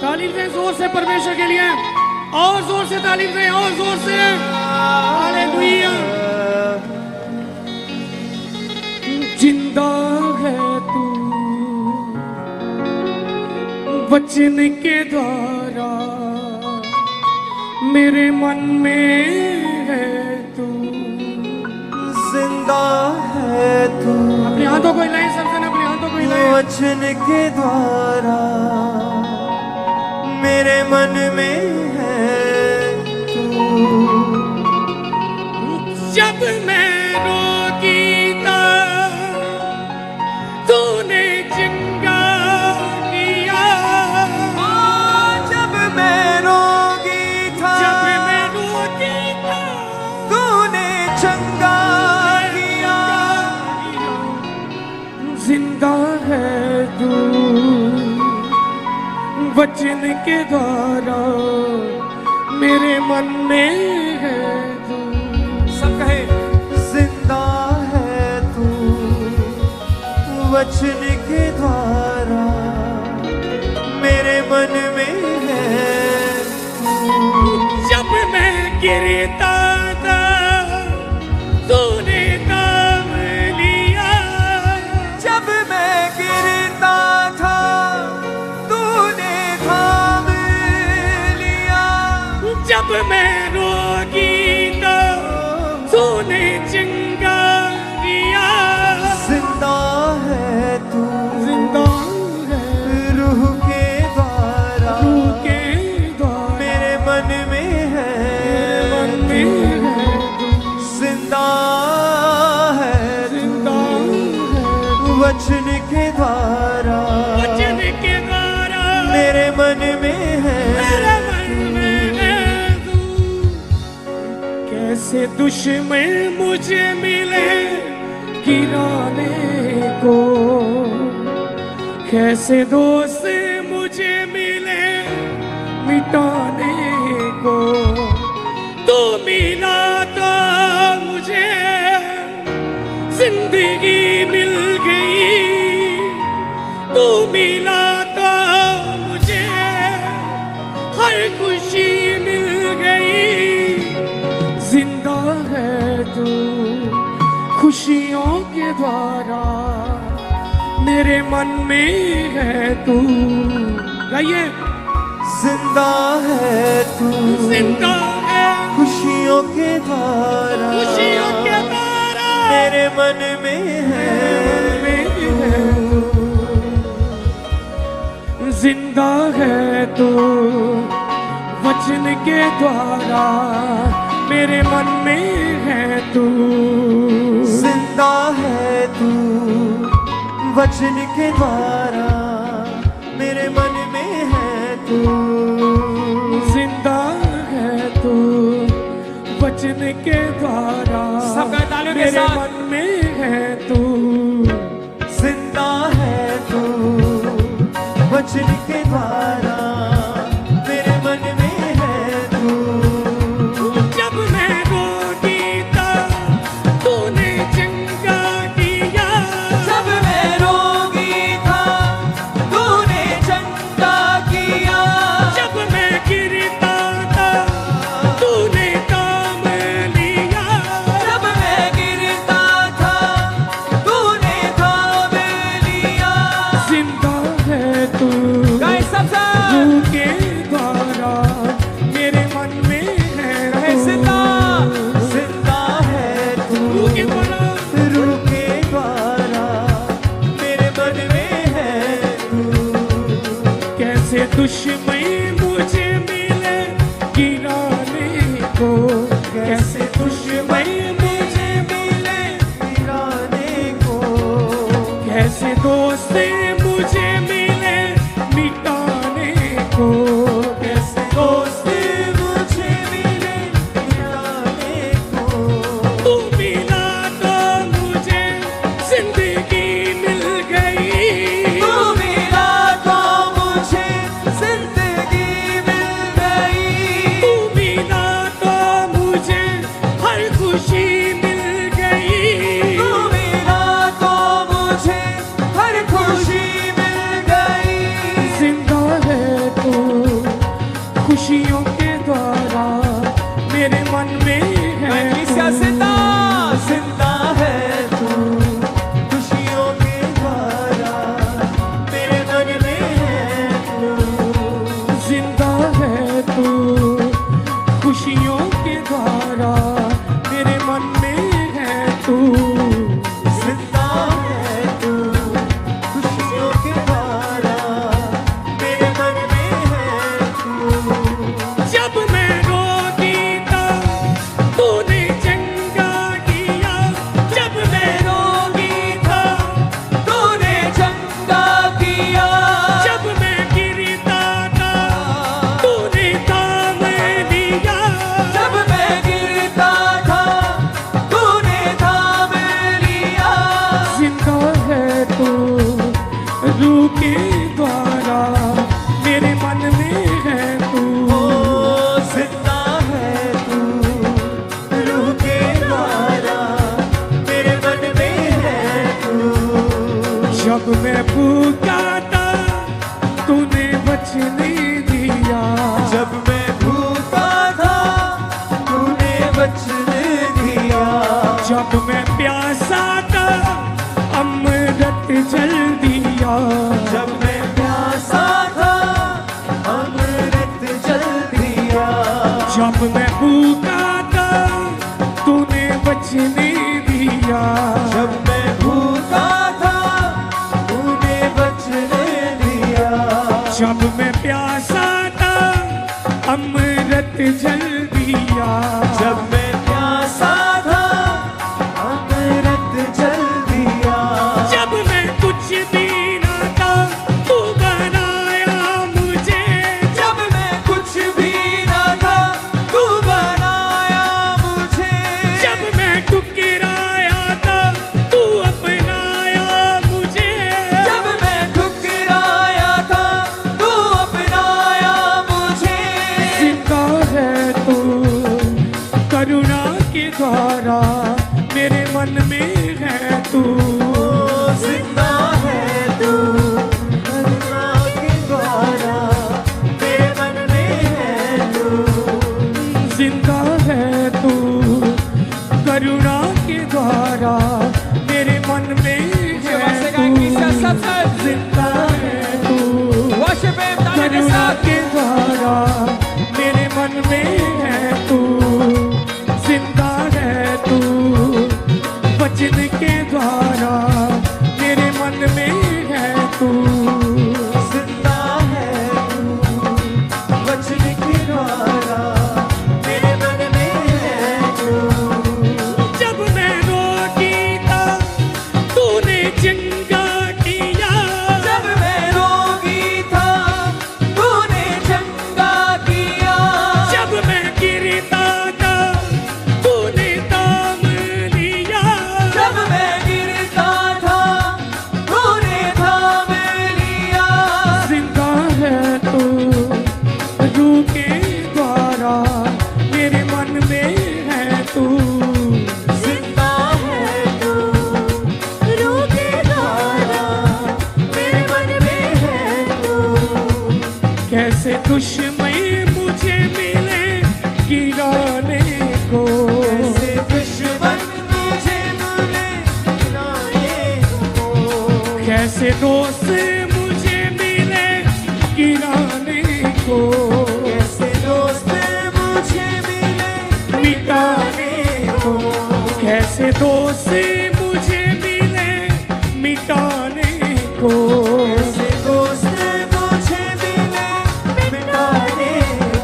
तालीम दें जोर से परमेश्वर के लिए, और जोर से तालीम दें, और जोर से। हालेलुया। जिंदा है तू वचन के द्वारा, मेरे मन में है तू। जिंदा है तू, अपनी हाथों को हिलाएं, सबसे अपनी हाथों को हिलाएं। वचन के द्वारा मेरे मन में है तू। जब मैं रोगी था तूने चंगा किया। जब मैं रोगी था, जब मैं रोगी था तूने चंगा किया। जिंदा है तू वचन के द्वारा, मेरे मन में है तू। सब कहे जिंदा है तू वचन के द्वारा, मेरे मन में है तू। जब मैं गिरता था तूने थाम लिया। जब मैं गिरता था तूने थाम लिया। जब मैं रोगी था तूने चंगा किया। जिंदा है तू, जिंदा है रूह के द्वारा, रूह के द्वारा, मेरे मन में है मन में है तू। जिंदा है जिंदा है वचन के द्वारा, वचन के द्वारा, मेरे मन में है। मेरे मन में है तू। कैसे दुश्मन मुझे मिले गिराने को, कैसे दोस्त मुझे मिले मिटाने को। तू मिला तो मुझे जिंदगी मिल गई। तू मिला तो मुझे हर खुशी मिल गई। जिंदा है तू खुशियों के द्वारा, मेरे मन में है तू। गाइए। जिंदा है तू, जिंदा है खुशियों के द्वारा, खुशियों के द्वारा, मेरे मन में है तू। जिंदा है तू वचन के द्वारा, मेरे मन में है तू। जिंदा है तू वचन के द्वारा, मेरे मन में है तू। जिंदा है तू वचन के द्वारा, मेरे मन में है तू। जिंदा है तू वचन के द्वारा, मेरे मन में है तू। जब मैं रोगी था तूने चंगा किया। जब मैं रोगी था तूने चंगा किया। जब मैं गिरता था तूने थाम लिया। जब मैं गिरता था तूने थाम लिया। जिंदा है तू रूह के द्वारा, मेरे मन में है तू। जिंदा है तू रूह के द्वारा, रूह के द्वारा, मेरे मन में है तू। कैसे दुश्मन मुझे मिले गिराने को, कैसे दुश्मन मुझे मिले गिराने को। कैसे दोस्त मुझे मिले मिटाने को। कैसे दोस्त मुझे मिले गिराने को। तू मिला तो मुझे जिंदगी मिल गई। तू मिला तो मुझे जिंदगी मिल खुशियों के द्वारा मेरे मन में है कलीसिया जिंदा जिंदा है तू खुशियों के द्वारा मेरे मन में है तू जिंदा है तू खुशियों के द्वारा मेरे मन में है तू जिंदा है तू खुशियों के द्वारा मेरे मन में है तू जब मैं रोती था तूने चंगा किया जब मैं रोती था तूने चंगा किया जब मैं गिरता था तूने थाम लिया जब मैं गिरता था तूने थाम लिया जिंदा है तू रूह के द्वारा मेरे मन में है तू ओ जिंदा है तू रूह के द्वारा मेरे मन में है तू जब मैं भूखा था तूने बचने दिया जब मैं भूखा था तूने बचने दिया जब मैं प्यासा था अमृत जल दिया जब मैं प्यासा था अमृत जल दिया जब मैं भूखा था तूने बचने दिया जब मैं भूखा था तूने बचने दिया जब मैं प्यासा था अमृत जल दिया जब मैं प्यासा था अमृत जल दिया जब मैं कुछ भी ना था तू बनाया मुझे जब मैं कुछ भी ना था तू बनाया मुझे जब मैं ठुकराया था तू अपनाया मुझे जब मैं ठुकराया था तू अपनाया मुझे जिंदा है तू करुणा के द्वारा मेरे मन में है तू जिंदा है तू करुणा के द्वारा मेरे मन में है तू जिंदा है तू करुणा के द्वारा मेरे मन में है तू जिंदा है तू करुणा के द्वारा मेरे मन में है तू जिंदा है तू वचन के द्वारा मेरे मन में है तू जिंदा है तू वचन के द्वारा मेरे मन में है तू जब मैं रोती था तूने चंगा किया जब मैं रोगी था तूने चंगा किया जब मैं गिरता था तूने थाम लिया जब मैं गिरता था तूने थाम लिया जिंदा है तू रूह के द्वारा मेरे मन में है तू जिंदा है तू रूह के द्वारा मेरे मन में है तू कैसे दुश्मन मुझे मिले गिराने को कैसे दुश्मन मुझे मिले गिराने को कैसे दोस्त मुझे मिले गिराने को कैसे दोस्त मुझे मिले मिटाने को कैसे दोस्त मुझे मिले मिटाने को कैसे दोस्त मुझे मिले मिटाने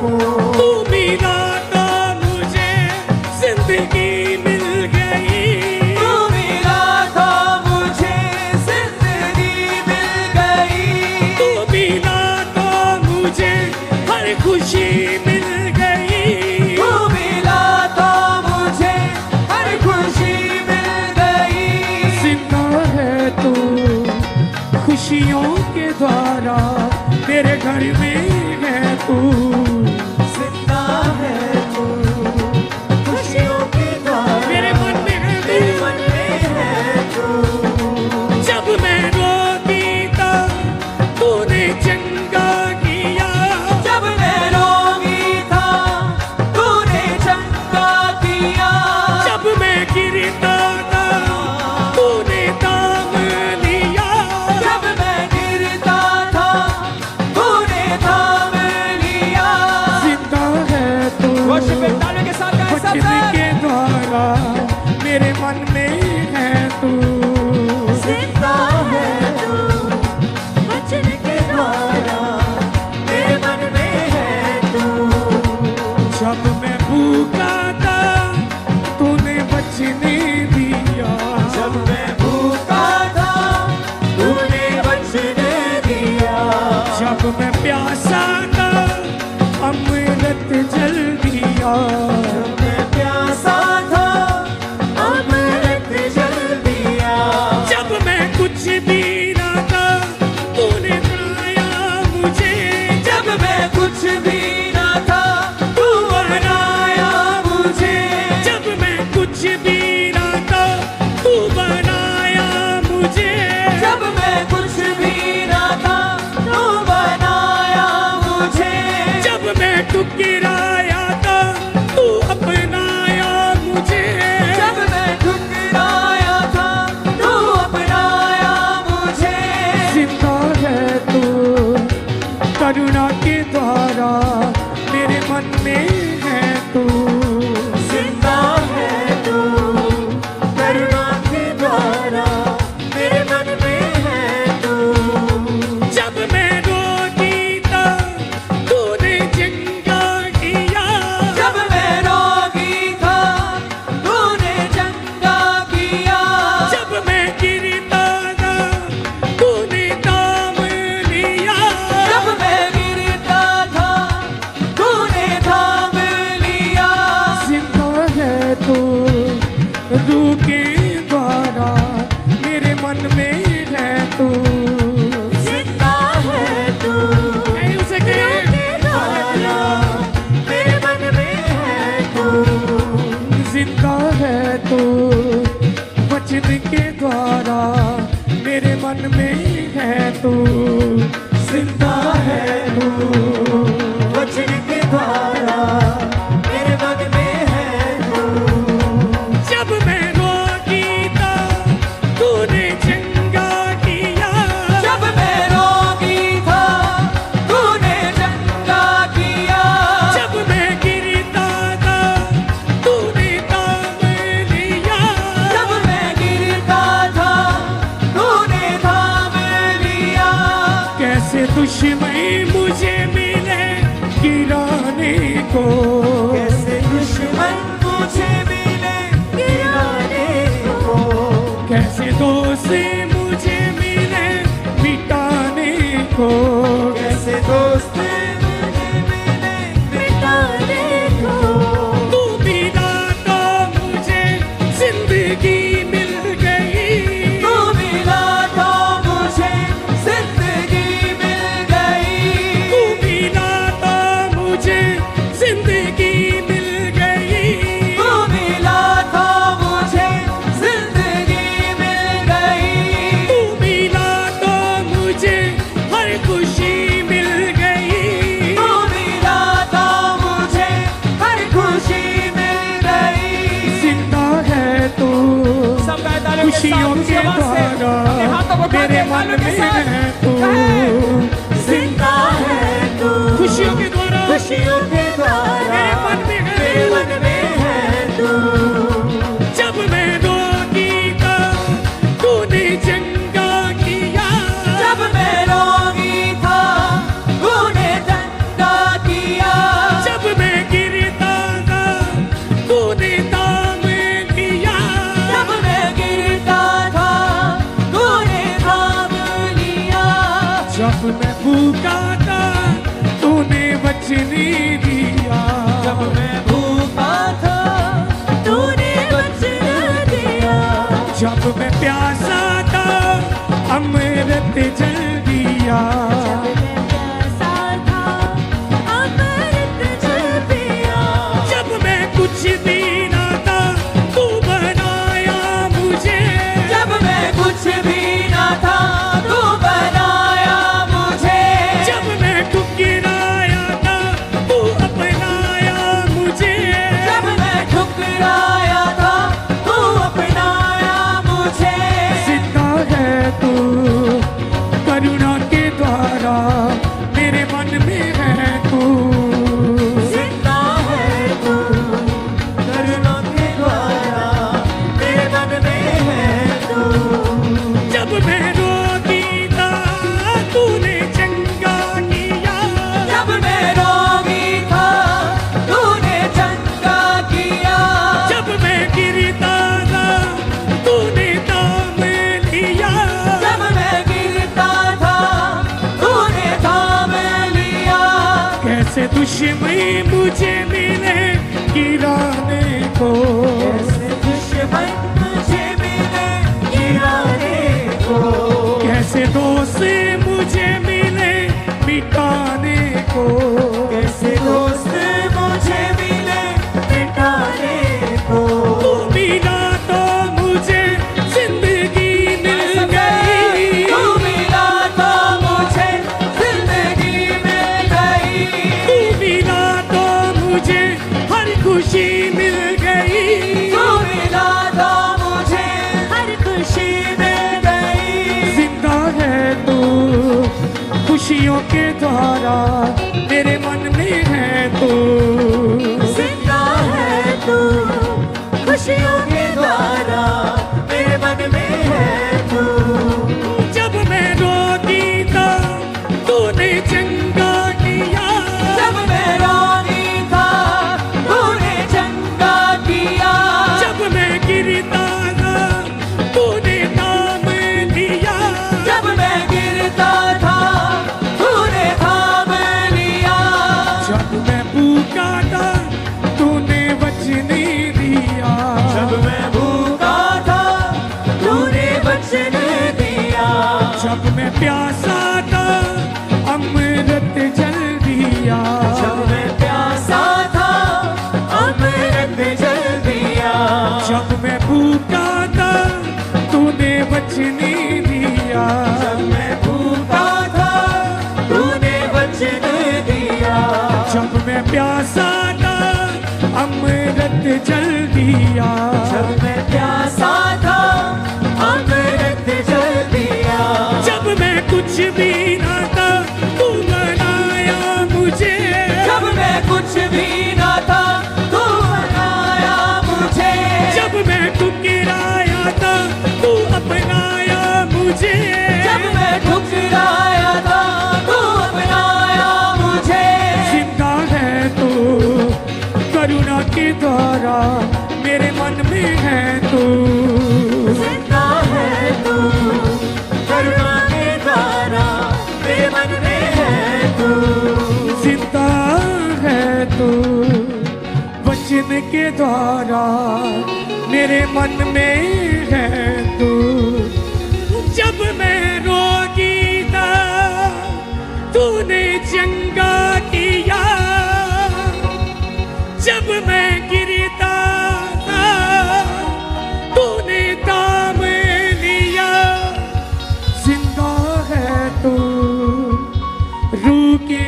को तू मिला तो मुझे जिंदगी मिल गई तू मिला था मुझे जिंदगी मिल गई तू मिला तो मुझे हर खुशी मिल गई तू मिला था मुझे हर खुशी मिल गई जिंदा है तू खुशियों के द्वारा मेरे घर में है तू जिंदा है तू खुशियों के द्वारा मेरे मन में है तू मेरे मन में है तू जब मैं रोती था तूने चंगा किया जब मैं रोगी प्यासा था अमृत जल दिया, जब मैं प्यासा था अमृत जल दिया, जब मैं कुछ भी ना था तूने बनाया मुझे, जब मैं कुछ भी ना था तू बनाया मुझे, जब मैं कुछ भी ना था तू बनाया मुझे, जब मैं कुछ भी ना था तू बनाया मुझे, जब मैं ठुकराया था तू अपनाया मुझे, जब मैं ठुकराया था तू अपनाया मुझे, जिंदा है तू करुणा के द्वारा मेरे मन में है तू, जिंदा है तू करुणा के द्वारा मेरे मन में है तू, जब मैं रोती था तूने चंगा किया, जब मैं रोगी था तूने चंगा किया, जब मैं गिरता था तूने थाम लिया, जब मैं गिरता था तूने थाम लिया, जिंदा है तू रूह के द्वारा मेरे मन में है तू, जिंदा है तू ऐ उसे कहे द्वारा मेरे मन में है तू, जिंदा है तू वचन के द्वारा मेरे मन में है तू, जिंदा है तू वचन के द्वारा मेरे मन में है तू, जब मैं रोगी था तूने चंगा किया, जब मैं रोगी था तूने चंगा किया, जब मैं गिरता था तूने थाम लिया, जब मैं गिरता था तूने थाम लिया, कैसे दुश्मन मुझे मिले गिराने को, कैसे दुश्मन मुझे मिले गिराने को, कैसे दोस्त मुझे मिले मिटाने को, कैसे दोस्त मुझे मिले मिटाने को, तू मिला तो मुझे जिंदगी मिल गई, तू मिला तो मुझे जिंदगी मिल गई, तू मिला तो मुझे जिंदगी मिल गई, तू मिला तो मुझे जिंदगी मिल गई, तू मिला तो मुझे हर खुशी मिल गई, तू मिला तो मुझे हर खुशी मिल गई, जिंदा है तू खुशियों के द्वारा मेरे मन में है तू, जिंदा है तू खुशियों के द्वारा खुशियों के द्वारा मेरे मन में है मेरे मन में है तू, जब मैं रोगी था तूने चंगा किया, जब मैं रोगी था तूने चंगा किया, जब मैं गिरता था तूने थाम लिया, जब मैं गिरता था तूने थाम लिया, जब मैं भूखा था तूने वचन दिया, कैसे दुश्मन मुझे मिले गिराने को, कैसे दुश्मन मुझे मिले गिराने को, कैसे दोस्त मुझे मिले मिटाने को, कैसे दोस्त मुझे मिले मिटाने को। तू मिला तो मुझे जिंदगी मिल गई, तू मिला तो मुझे जिंदगी मिल गई, तू मिला तो मुझे हर खुशी मिल गई, तू मिला तो मुझे हर खुशी मिल गई। जिंदा है तू खुशियों के द्वारा मेरे मन में है तू, जिंदा है तू खुशियों के द्वारा मेरे मन में है तू। जब मैं रोती था तूने चंगा किया, जब मैं रोती था तूने चंगा किया, जब मैं गिरता था तूने थाम लिया, जब मैं गिरता था तूने थाम लिया, जब मैं भूखा था तूने बचने दिया, जब मैं भूखा था तूने बचने दिया, जब मैं प्यासा था अमृत जल दिया, जब मैं प्यासा था अमृत जल दिया, जब मैं भूखा था तूने बचने दिया, जब मैं भूखा था तूने बचने दिया, जब मैं प्यासा था अमृत जल दिया, जब मैं प्यासा था अमृत जल दिया, जब मैं कुछ भी ना था तू बनाया मुझे, जब मैं कुछ भी ना था तू बनाया मुझे, जब मैं ठुकराया था तू अपनाया मुझे, जब मैं ठुकराया था तू अपनाया मुझे। जिंदा है तू करुणा के द्वारा मेरे मन में है तू, जिंदा है तू करुणा के द्वारा मेरे मन में है तू, जिंदा है तू वचन के द्वारा मेरे मन में है तू। जब मैं रोगी था तूने चंगा किया, जब मैं गिरता था तूने थाम लिया, जिंदा है तू रूह के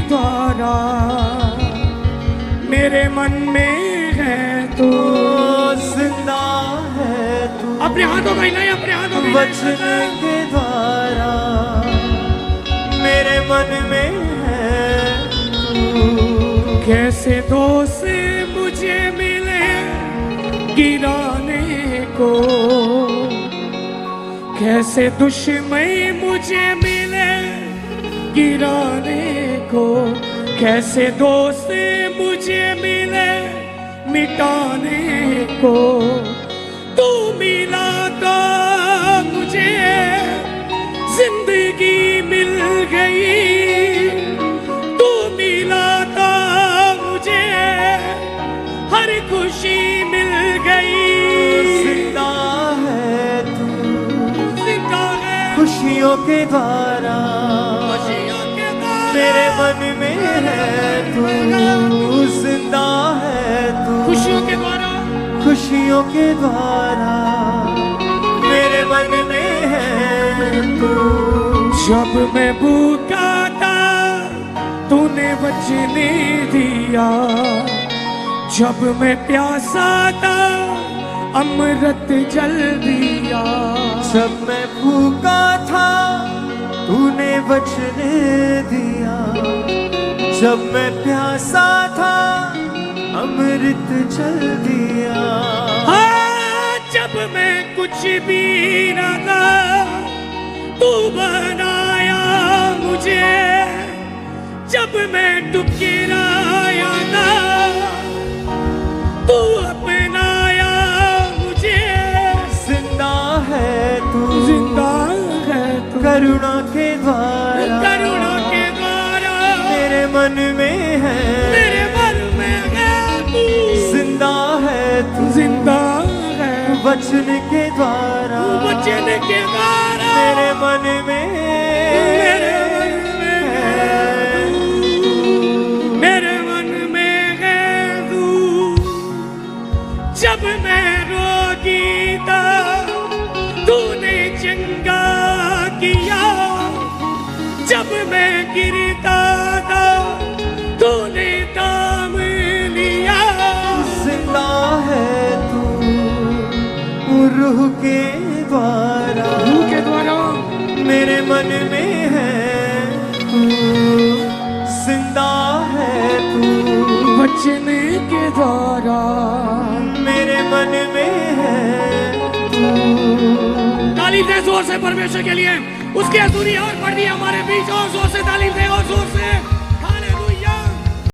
द्वारा मेरे मन में है तू। जिंदा है तू अपने हाथों को हिलाए, अपने हाथों को वचन के द्वारा मेरे मन में है तू। कैसे दोस्त मुझे मिले गिराने को, कैसे दुश्मन मुझे मिले गिराने को, कैसे दोस्त मुझे मिले मिटाने को, तू मिला तो मुझे जिंदगी मिल गई, तू मिला तो मुझे हर खुशी मिल गई। जिंदा है तू जिंदा है खुशियों के द्वारा खुशियों के द्वारा मेरे मन में है तू। जिंदा है तू खुशियों के द्वारा खुशियों के द्वारा मेरे मन में है तू। जब मैं भूखा था तूने बचने दिया, जब मैं प्यासा था अमृत जल दिया, जब मैं भूखा था तूने बचने दिया, जब मैं प्यासा था अमृत जल दिया। हाँ, जब मैं कुछ भी न था तू बनाया मुझे, जब मैं ठुकराया था तू अपनाया मुझे। जिंदा है तू जिंदा है तू करुणा के द्वारा करुणा के द्वारा मेरे मन में वचन के द्वारा वचन के द्वारा मेरे मन में मेरे मन में है तू। जब मैं रोगी था तूने चंगा किया, जब मैं गिरता था तूने थाम लिया। जिंदा है तू रूह के द्वारा, रूह के द्वारा मेरे मन में है तू। जिंदा है तू वचन के द्वारा मेरे मन में है तू। तालीम दे जोर से परमेश्वर के लिए, उसकी हजूरी और बढ़ दी हमारे बीच, और जोर से तालीम दे, और जोर से।